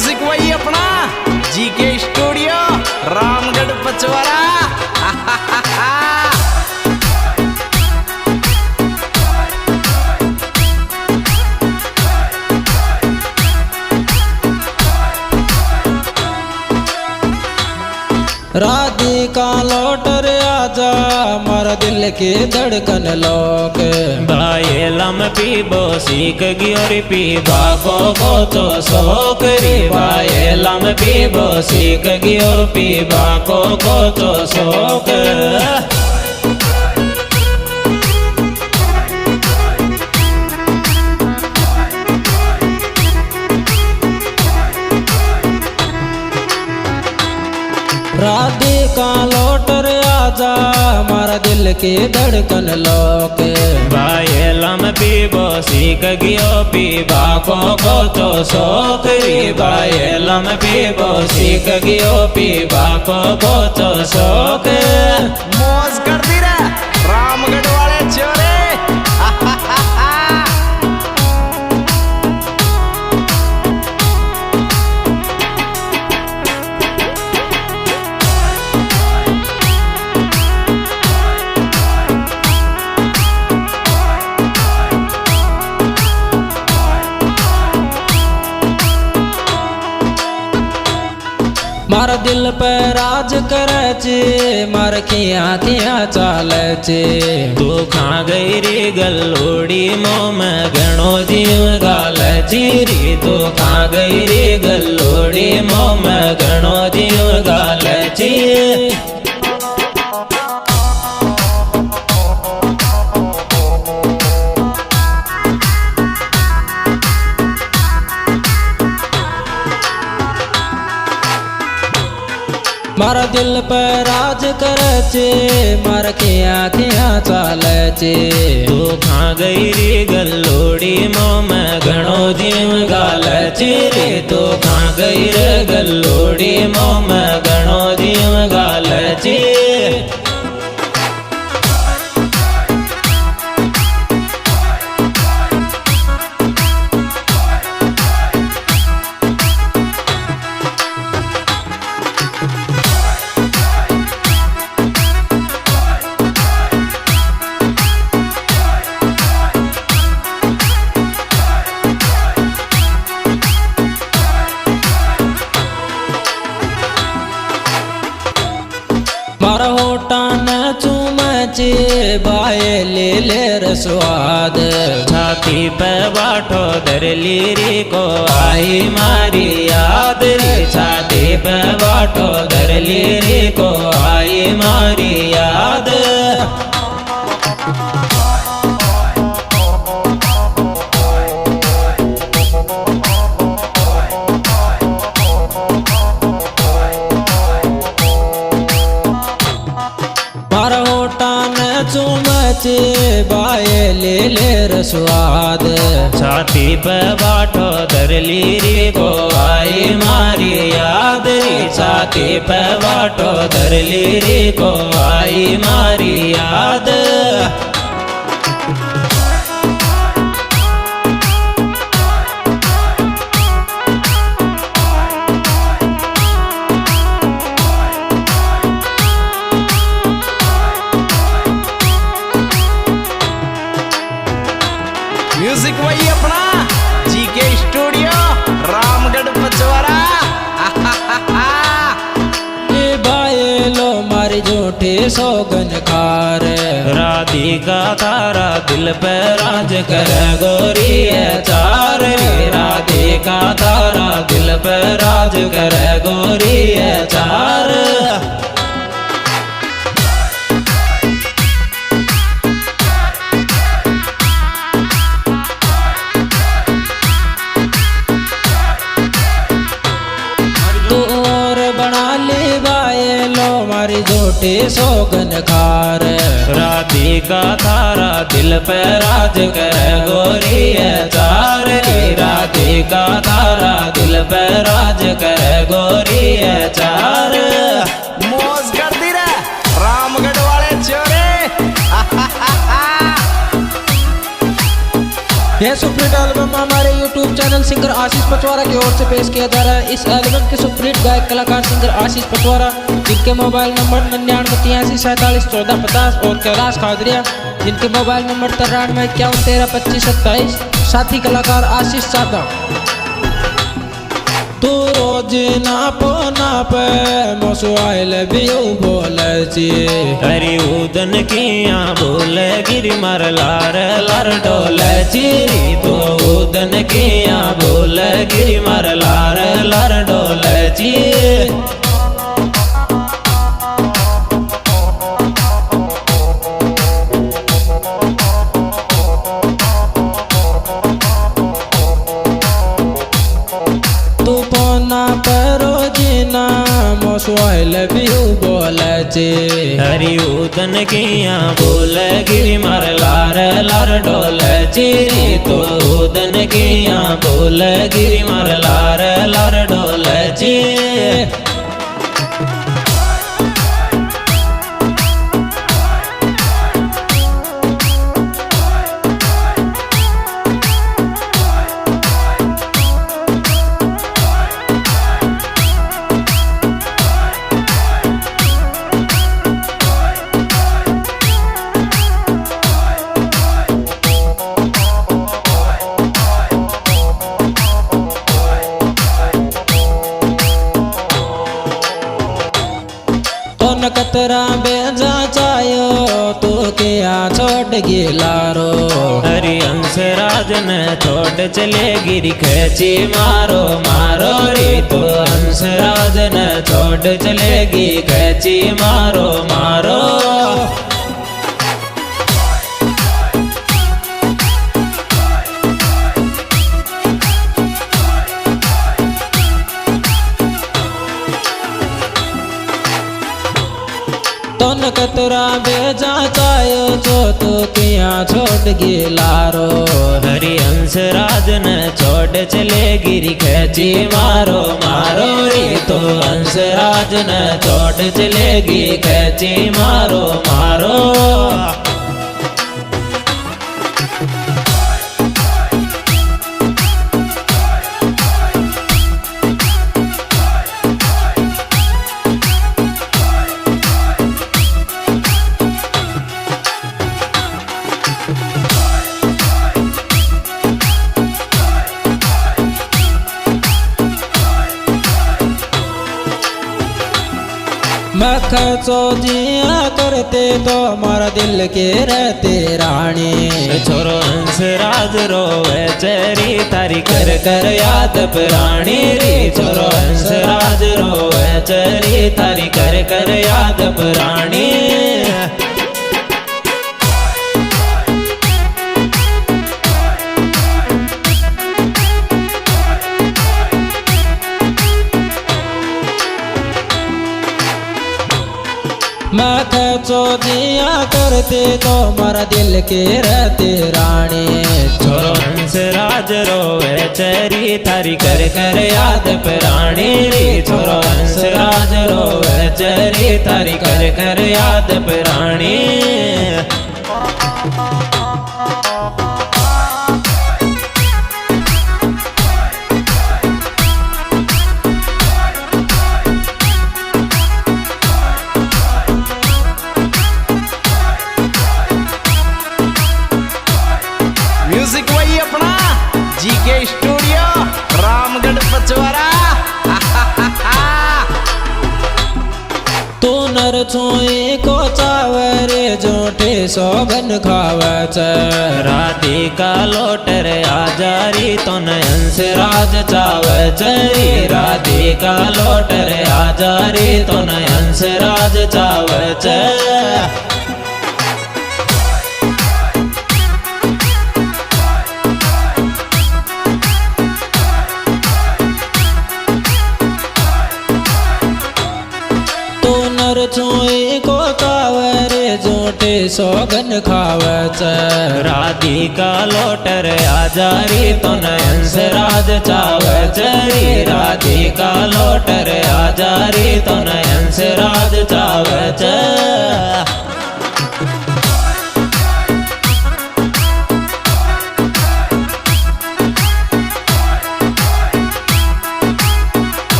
Music वही अपना GK studio Ramgarh Pachwara. Radhika लौट रे आजा मारा दिल की धड़कन लोक भाई लम पीबो सीख गियोरी पीबा को तो शौक रे भाई लम पीबो सीख गियो पीबा को तो शौक। राधिका लौट रे आजा मारा दिल की धड़कन लोक भाई लम पीबो सीख गियो पीबा को तो शौक रे भाई लम पीबो सीख गियो पीबा को तो शौक। मौज कर दी रे रामगढ़ वाले छोरे। मारा दिल पे राज करे चे मार किया चाले चे तू खा गई रे गलोड़ी मोह में घणो जीव गाल चीरी तू खा गई रे गलोड़ी मोह में घणो जीव गाल ची। मारा दिल पे राज करे चे मार किया चाले चे तू खा गई रे गलोड़ी मोह में घणो जीव गाल चीरी तू खा गई रे गलोड़ी मोह में घणो जीव गाल ची। मारा होटा न चूमे चे बाए ले रसवाद छाती पे बाठो धरली रे को आई मारी याद रे छाती पे बाठो धरली रे को आई मारी याद। मारा होटा न चूमे चे बाए ले रसवाद छाती पे बाठो धरली रे को आई मारी याद रे छाती पे बाठो धरली रे को आई मारी याद। म्यूजिक वही अपना जीके स्टूडियो रामगढ़ पचवाड़ा। ए बाए लो मारी झूठी सौगन खार राधिका तारा दिल पे राज कर गोरी है चार रे राधिका तारा दिल पे राज कर गोरी है चार। मारी झूठी सौगन खार राधिका तारा दिल पे राज कर गोरी है चार रे राधिका तारा दिल पे राज कर गोरी है चार। मौज कर दी रे रामगढ़ वाले छोरे। यह सुपरहिट एल्बम हमारे YouTube चैनल सिंगर आशीष पचवारा की ओर से पेश किया जा रहा है। इस एल्बम के सुपरहिट गायक कलाकार सिंगर आशीष पचवारा, जिनके मोबाइल नंबर 9983471450 और कैलाश खादरिया, जिनके मोबाइल नंबर 9351132527। साथी कलाकार आशीष यादव। तू रोज नाप मोसो आई लव यू बोले छी, हरि उदन किया बोले गिरी मार लार लार डोले चिरी। तो उदन किया बोले गिरी मार लार लार डोले ची। आई लव यू बोले छी, हरि उदन किया बोले गिरी मार लार लार डोले चिरी। तो उदन किया बोले गिरी मार लार लार डोले ची। कतरा बेजा चायो तो क्या छोड़ गिलारो, हरि हंस राज ने छोड़ चले गिरी खेची मारो मारो रे। तो हंस राज ने छोड़ चलेगी खेची मारो मारो। तन कतरा बेजा चायो तो किया छोड़ गिलारो, हरि हंस राज ने छोड़ चले गिरी खेची मारो मारो रे। तो हंस राज ने छोड़ चलेगी खेची मारो मारो। मख जिया करते तो हमारा दिल के रहते रानी। छोरो हंस राज रोवे चेरी तारी कर कर याद प्राणी रे। छोरो हंस राज रोवे चेरी तारी कर कर याद प्राणी। मख जिया करते तो हमारा दिल के रहते रानी। छोरो हंस राज रोवे चेरी तारी कर कर याद प्राणी रे। छोरो हंस राज रोवे चेरी तारी कर कर याद प्राणी। म्यूजिक वही अपना जीके स्टूडियो रामगढ़ पचवारा। तू नर छुई को चावरे जोठे सोगन खावच। राधिका लोटर आजारी तो हंस राज चावच। राधिका लोटर आजारी तो हंस राज चावच। छुई को कावरे जोटे सोगन खावच। राधिका लोटर आजारी तो हंस राज चावच। राधिका लोटर आजारी तो हंस राज चावच।